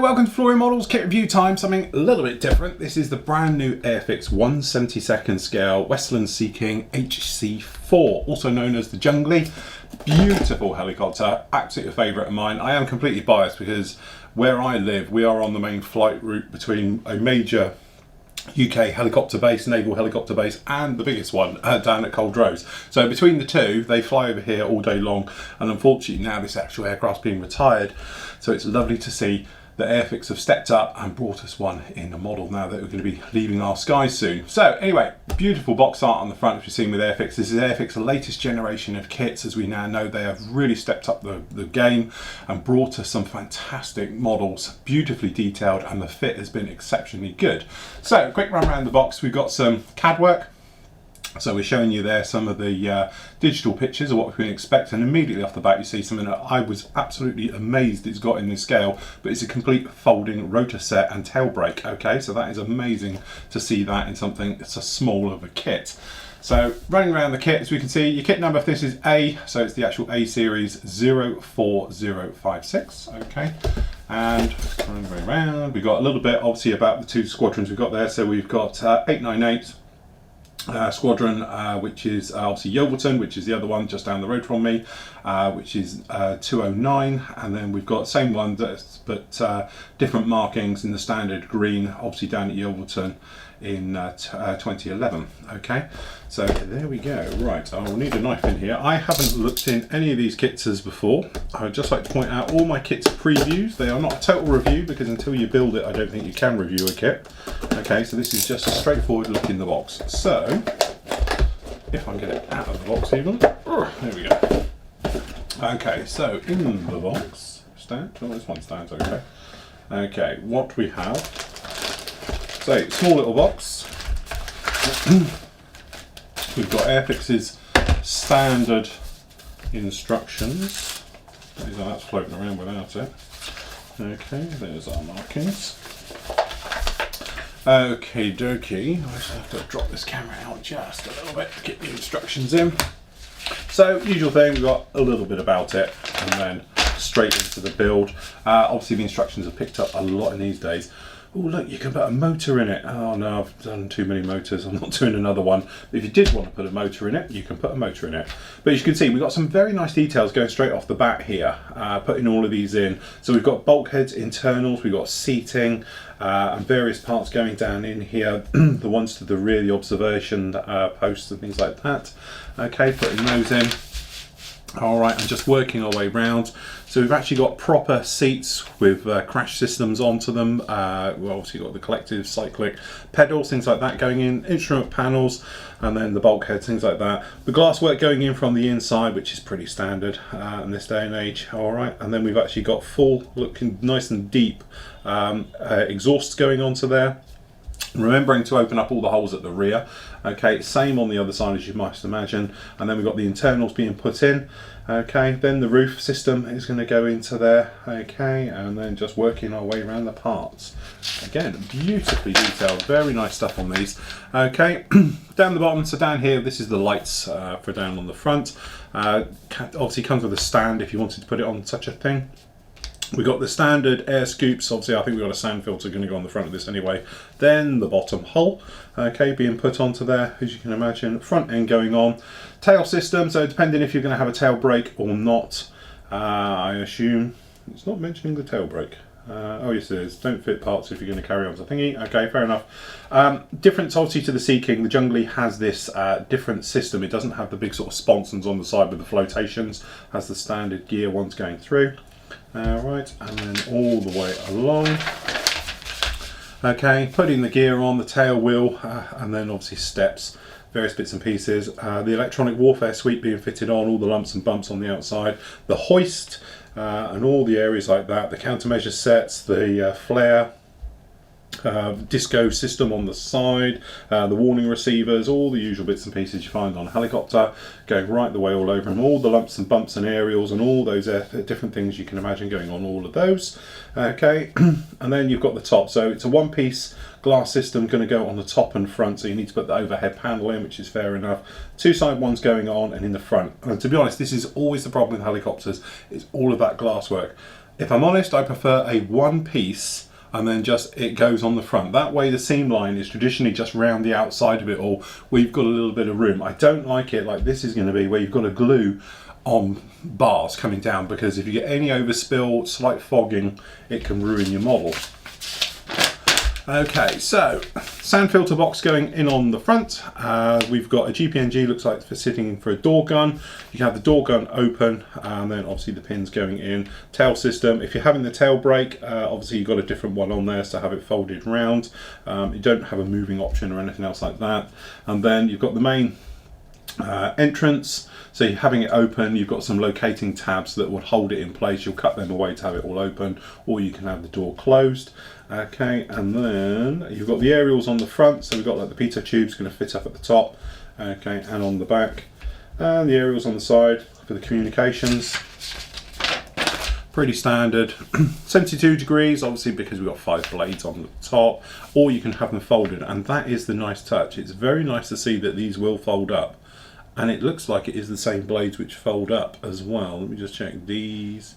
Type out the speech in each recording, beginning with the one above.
welcome to Flooring Models Kit Review time, something a little bit different. This is the brand new Airfix 1/72 scale Wesland Sea King HC.4, also known as the Jungly. Beautiful helicopter, absolutely a favourite of mine. I am completely biased because where I live, we are on the main flight route between a major UK helicopter base, naval helicopter base, and the biggest one down at Rotors. So between the two, they fly over here all day long, and unfortunately now this actual aircraft's being retired. So it's lovely to see that Airfix have stepped up and brought us one in a model now that we're going to be leaving our skies soon. So anyway, beautiful box art on the front, which you've seen with Airfix. This is Airfix's latest generation of kits. As we now know, they have really stepped up the game and brought us some fantastic models, beautifully detailed, and the fit has been exceptionally good. So quick run around the box. We've got some CAD work. So we're showing you there some of the digital pictures of what we can expect, and immediately off the bat you see something that I was absolutely amazed it's got in this scale, but it's a complete folding rotor set and tail brake. Okay, so that is amazing to see that in something that's a small of a kit. So running around the kit, as we can see, your kit number for this is A, so it's the actual A series 04056. Okay, and running around, we've got a little bit obviously about the two squadrons we've got there. So we've got 898 squadron, which is obviously Yeovilton, which is the other one just down the road from me, which is 209, and then we've got same one but different markings in the standard green, obviously down at Yeovilton in 2011. Okay, so there we go. Right, I will need a knife in here. I haven't looked in any of these kits as before. I would just like to point out all my kits previews. They are not a total review because until you build it I don't think you can review a kit. Okay, so this is just a straightforward look in the box. So if I can get it out of the box even, there we go. Okay, so in the box, stand, oh, this one stands okay. Okay, what we have, so small little box. We've got Airfix's standard instructions. That's floating around without it. Okay, there's our markings. Okie dokie, I just have to drop this camera out just a little bit to get the instructions in. So, usual thing, we've got a little bit about it and then straight into the build. Obviously the instructions are picked up a lot in these days. Oh look, you can put a motor in it. Oh no, I've done too many motors, I'm not doing another one. But if you did want to put a motor in it, you can put a motor in it. But as you can see, we've got some very nice details going straight off the bat here, putting all of these in. So we've got bulkheads, internals, we've got seating, and various parts going down in here. The ones to the rear, the observation posts and things like that. Okay, putting those in. Alright, and just working our way round. So we've actually got proper seats with crash systems onto them. We've obviously got the collective cyclic pedals, things like that going in, instrument panels, and then the bulkheads, things like that. The glass work going in from the inside, which is pretty standard in this day and age. Alright, and then we've actually got full, looking nice and deep exhausts going onto there. Remembering to open up all the holes at the rear. Okay, same on the other side as you might imagine. And then we've got the internals being put in. Okay, then the roof system is going to go into there. Okay, and then just working our way around the parts. Again, beautifully detailed, very nice stuff on these. Okay, down the bottom, so down here, this is the lights for down on the front. Obviously comes with a stand if you wanted to put it on such a thing. We've got the standard air scoops. Obviously I think we've got a sand filter going to go on the front of this anyway. Then the bottom hull, okay, being put onto there, as you can imagine. Front end going on. Tail system, so depending if you're going to have a tail brake or not, I assume. It's not mentioning the tail brake. Oh yes it is. Don't fit parts if you're going to carry on to thingy. Okay, fair enough. Different obviously to the Sea King, the Jungly has this different system. It doesn't have the big sort of sponsons on the side with the flotations. It has the standard gear ones going through. Right, and then all the way along. Okay, putting the gear on, the tail wheel, and then obviously steps, various bits and pieces. The electronic warfare suite being fitted on, all the lumps and bumps on the outside. The hoist, and all the areas like that. The countermeasure sets, the flare, disco system on the side, the warning receivers, all the usual bits and pieces you find on a helicopter, going right the way all over, and all the lumps and bumps and aerials and all those different things you can imagine going on all of those. Okay, and then you've got the top, so it's a one-piece glass system going to go on the top and front, so you need to put the overhead panel in, which is fair enough. Two side ones going on and in the front. And to be honest, this is always the problem with helicopters, it's all of that glass work. If I'm honest, I prefer a one piece and then just it goes on the front. That way the seam line is traditionally just round the outside of it all, where you've got a little bit of room. I don't like it like this is going to be, where you've got a glue on bars coming down, because if you get any overspill, slight fogging, it can ruin your model. Okay, so sand filter box going in on the front. We've got a GPNG, looks like for sitting for a door gun. You can have the door gun open, and then obviously the pins going in. Tail system, if you're having the tail brake, obviously you've got a different one on there, so have it folded round. You don't have a moving option or anything else like that. And then you've got the main entrance, so you're having it open, you've got some locating tabs that would hold it in place. You'll cut them away to have it all open, or you can have the door closed. Okay, and then you've got the aerials on the front, so we've got like the pitot tubes going to fit up at the top, okay, and on the back, and the aerials on the side for the communications. Pretty standard. 72 degrees, obviously, because we've got 5 blades on the top, or you can have them folded, and that is the nice touch. It's very nice to see that these will fold up, and it looks like it is the same blades which fold up as well. Let me just check these.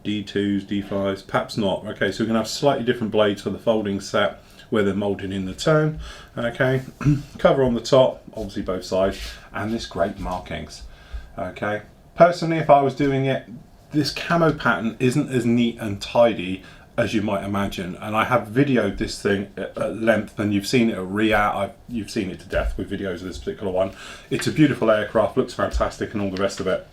D2s, D5s, perhaps not. Okay, so we're going to have slightly different blades for the folding set where they're moulded in the tone. Okay, cover on the top, obviously both sides, and this great markings. Okay, personally, if I was doing it, this camo pattern isn't as neat and tidy as you might imagine, and I have videoed this thing at length, and you've seen it at RIA. You've seen it to death with videos of this particular one. It's a beautiful aircraft, looks fantastic, and all the rest of it.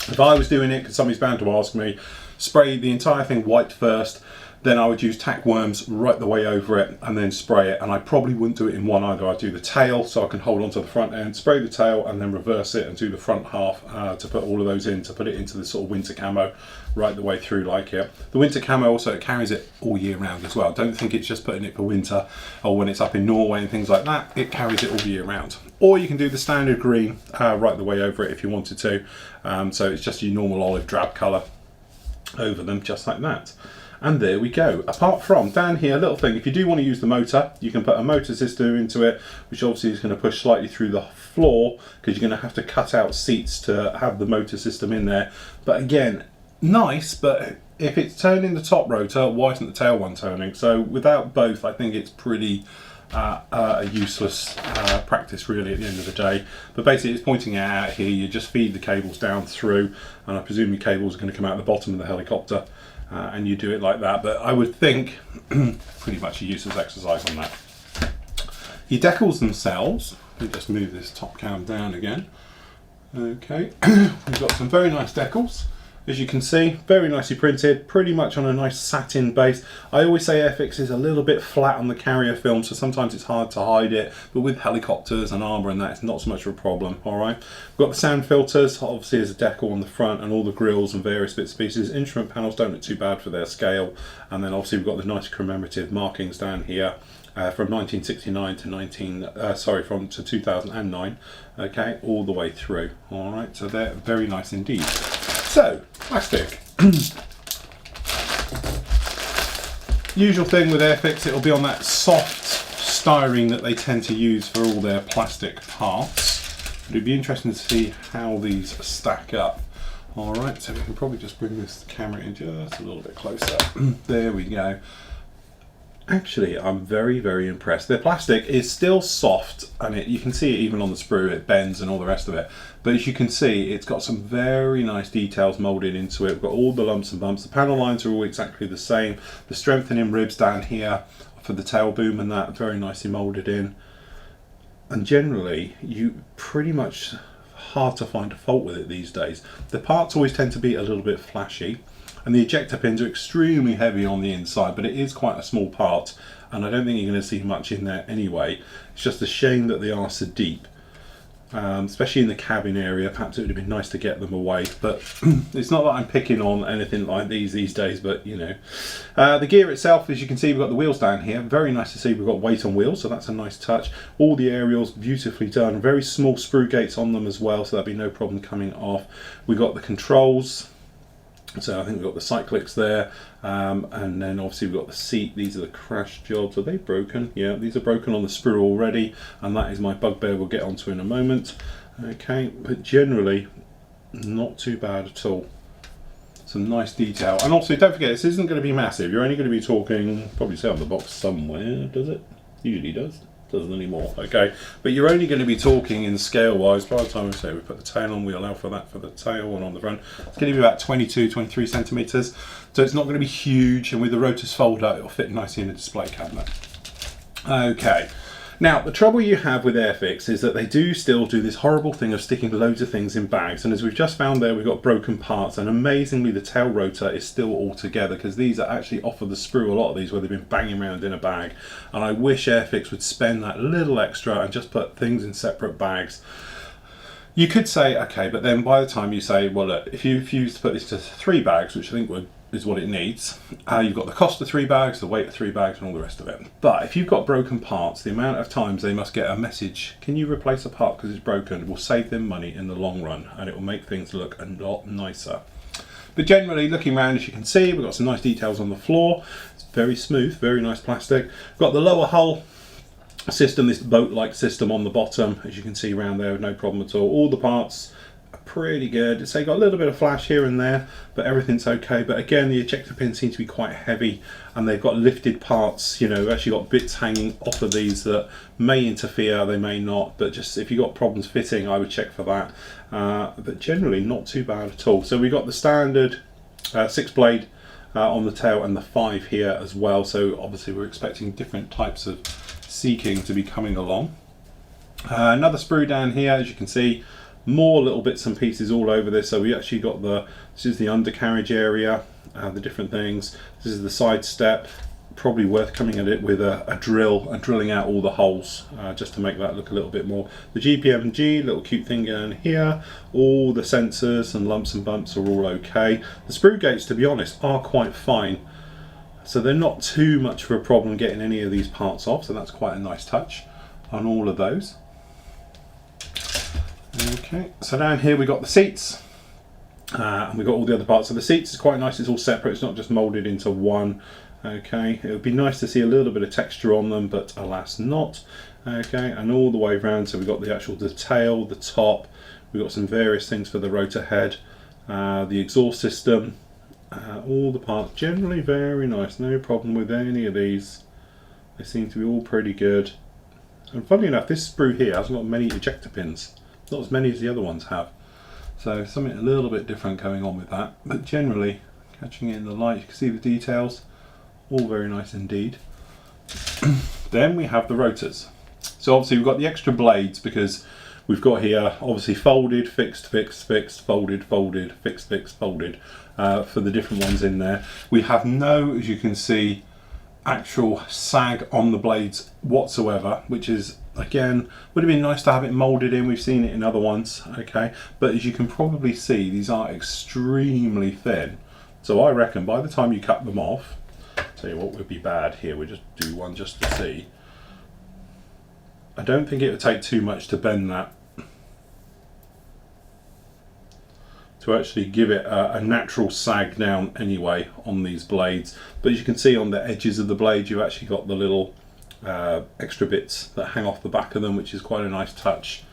If I was doing it, because somebody's bound to ask me, spray the entire thing white first, then I would use tack worms right the way over it and then spray it. And I probably wouldn't do it in one either. I'd do the tail so I can hold on to the front end, spray the tail, and then reverse it and do the front half to put all of those in, to put it into the sort of winter camo right the way through like it. The winter camo also, it carries it all year round as well. Don't think it's just putting it for winter or when it's up in Norway and things like that. It carries it all year round. Or you can do the standard green right the way over it if you wanted to. So it's just your normal olive drab colour over them, just like that. And there we go. Apart from down here, a little thing, if you do want to use the motor, you can put a motor system into it, which obviously is going to push slightly through the floor, because you're going to have to cut out seats to have the motor system in there. But again, nice, but if it's turning the top rotor, why isn't the tail one turning? So without both, I think it's pretty a useless practice really at the end of the day. But basically it's pointing it out here, you just feed the cables down through, and I presume your cables are going to come out the bottom of the helicopter, and you do it like that. But I would think pretty much a useless exercise on that. Your decals themselves, let me just move this top cam down again. Okay, we've got some very nice decals. As you can see, very nicely printed, pretty much on a nice satin base. I always say Airfix is a little bit flat on the carrier film, so sometimes it's hard to hide it, but with helicopters and armour and that, it's not so much of a problem, all right? We've got the sand filters, obviously as a decal on the front, and all the grills and various bits and pieces. Instrument panels don't look too bad for their scale, and then obviously we've got the nice commemorative markings down here. From 1969 to 2009, okay, all the way through. All right, so they're very nice indeed. So, plastic. Usual thing with Airfix, it'll be on that soft styrene that they tend to use for all their plastic parts. But it'd be interesting to see how these stack up. All right, so we can probably just bring this camera in just a little bit closer. There we go. Actually, I'm very, very impressed. The plastic is still soft, and you can see it even on the sprue, it bends and all the rest of it. But as you can see, it's got some very nice details moulded into it. We've got all the lumps and bumps. The panel lines are all exactly the same. The strengthening ribs down here for the tail boom and that, very nicely moulded in. And generally, you pretty much hard to find a fault with it these days. The parts always tend to be a little bit flashy. And the ejector pins are extremely heavy on the inside, but it is quite a small part, and I don't think you're going to see much in there anyway. It's just a shame that they are so deep, especially in the cabin area. Perhaps it would have been nice to get them away, but it's not that I'm picking on anything like these days, but you know. The gear itself, as you can see, we've got the wheels down here. Very nice to see we've got weight on wheels, so that's a nice touch. All the aerials beautifully done. Very small sprue gates on them as well, so there'll be no problem coming off. We've got the controls. So I think we've got the cyclics there, and then obviously we've got the seat. These are the crash jobs. Are they broken? Yeah, these are broken on the sprue already, and that is my bugbear we'll get onto in a moment. Okay, but generally not too bad at all. some nice detail. And also don't forget, this isn't going to be massive. You're only going to be talking, probably say on the box somewhere, does it? Usually does. Doesn't anymore, okay? But you're only going to be talking in scale wise, by the time we say we put the tail on, we allow for that for the tail and on the front, it's going to be about 22, 23 centimetres. So it's not going to be huge, and with the Rotors folder, it'll fit nicely in a display cabinet. Okay. Now, the trouble you have with Airfix is that they do still do this horrible thing of sticking loads of things in bags, and as we've just found there, we've got broken parts, and amazingly the tail rotor is still all together, because these are actually off of the sprue, a lot of these, where they've been banging around in a bag, and I wish Airfix would spend that little extra and just put things in separate bags. You could say, okay, but then by the time you say, well look, if you used to put this to 3 bags, which I think is what it needs, you've got the cost of 3 bags, the weight of 3 bags, and all the rest of it. But if you've got broken parts, the amount of times they must get a message, can you replace a part because it's broken, will save them money in the long run, and it will make things look a lot nicer. But generally, looking around, as you can see, we've got some nice details on the floor. It's very smooth, very nice plastic. We've got the lower hull system, this boat-like system on the bottom, as you can see around there, no problem at all. All the parts are pretty good. So you got a little bit of flash here and there, but everything's okay. But again, the ejector pins seem to be quite heavy, and they've got lifted parts. You know, actually got bits hanging off of these that may interfere, they may not. But just if you've got problems fitting, I would check for that. But generally, not too bad at all. So we got the standard 6 blade on the tail and the 5 here as well. So obviously, we're expecting different types of seeking to be coming along. Another sprue down here, as you can see, more little bits and pieces all over this. So we actually got this is the undercarriage area, the different things. This is the side step. Probably worth coming at it with a drill and drilling out all the holes just to make that look a little bit more. The GPMG, little cute thing down here. All the sensors and lumps and bumps are all okay. The sprue gates, to be honest, are quite fine. So they're not too much of a problem getting any of these parts off, so that's quite a nice touch on all of those. Okay, so down here we got the seats, and we got all the other parts of the seats. It's quite nice, it's all separate, it's not just moulded into one. Okay, it would be nice to see a little bit of texture on them, but alas not. Okay, and all the way around, so we've got the tail, the top, we've got some various things for the rotor head, the exhaust system. All the parts generally very nice, no problem with any of these. They seem to be all pretty good. And funnily enough, this sprue here hasn't got many ejector pins, not as many as the other ones have. So something a little bit different going on with that. But generally, catching it in the light, you can see the details, all very nice indeed. Then we have the rotors. So obviously we've got the extra blades because we've got here obviously folded, fixed, fixed, fixed, folded, folded, fixed, fixed, folded for the different ones in there. We have no, as you can see, actual sag on the blades whatsoever, which is, again, would have been nice to have it molded in. We've seen it in other ones, okay, but as you can probably see, these are extremely thin. So I reckon by the time you cut them off, tell you what would be bad here, we'll just do one just to see. I don't think it would take too much to bend that to actually give it a natural sag down anyway on these blades. But as you can see on the edges of the blade, you've actually got the little extra bits that hang off the back of them, which is quite a nice touch.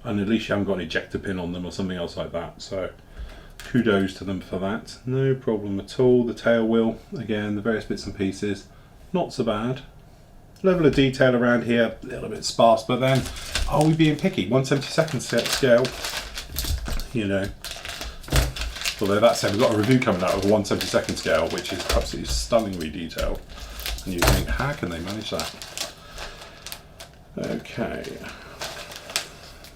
And at least you haven't got an ejector pin on them or something else like that. So kudos to them for that. No problem at all. The tail wheel, again, the various bits and pieces, not so bad. Level of detail around here, a little bit sparse, but then, are we being picky? 1/72 scale, you know. Although that said, we've got a review coming out of a 1/72 scale, which is absolutely stunningly detailed. And you think, how can they manage that? Okay.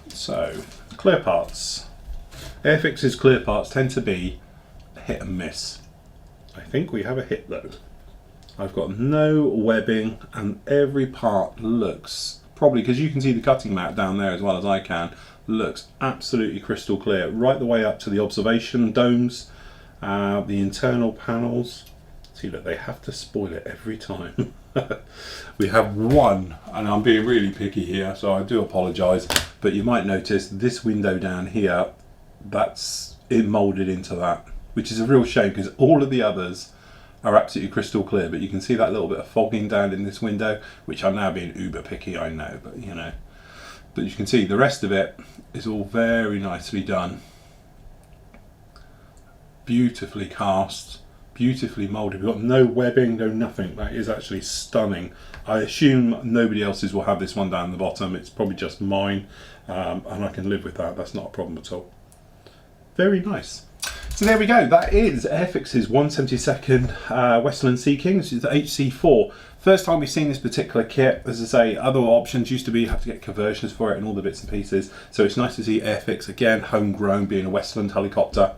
So, clear parts. Airfix's clear parts tend to be hit and miss. I think we have a hit though. I've got no webbing and every part looks, probably because you can see the cutting mat down there as well as I can, looks absolutely crystal clear right the way up to the observation domes, the internal panels. See, look, they have to spoil it every time. We have one, and I'm being really picky here, so I do apologise, but you might notice this window down here, that's it moulded into that, which is a real shame because all of the others are absolutely crystal clear, but you can see that little bit of fogging down in this window, which I'm now being uber picky, I know, but you know. But you can see the rest of it is all very nicely done. beautifully cast, beautifully moulded. We've got no webbing, no nothing. That is actually stunning. I assume nobody else's will have this one down the bottom. It's probably just mine, and I can live with that. That's not a problem at all. Very nice. So there we go. That is Airfix's 1/72 Wesland Sea King. This is the HC.4. First time we've seen this particular kit. As I say, other options used to be you have to get conversions for it and all the bits and pieces. So it's nice to see Airfix again, homegrown, being a Wesland helicopter.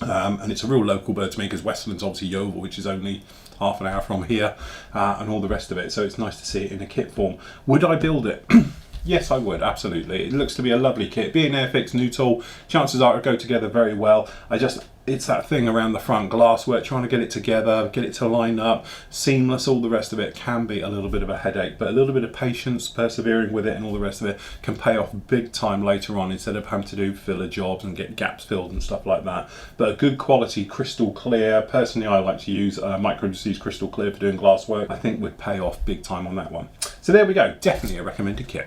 And it's a real local bird to me because Westland's obviously Yeovil, which is only half an hour from here, and all the rest of it. So it's nice to see it in a kit form. Would I build it? Yes, I would, absolutely. It looks to be a lovely kit. Being Airfix, new tool, chances are it'll go together very well. It's that thing around the front, glass work, trying to get it together, get it to line up, seamless, all the rest of it can be a little bit of a headache, but a little bit of patience, persevering with it and all the rest of it can pay off big time later on, instead of having to do filler jobs and get gaps filled and stuff like that. But a good quality crystal clear, personally I like to use Micro Industries crystal clear for doing glass work, I think would pay off big time on that one. So there we go, definitely a recommended kit.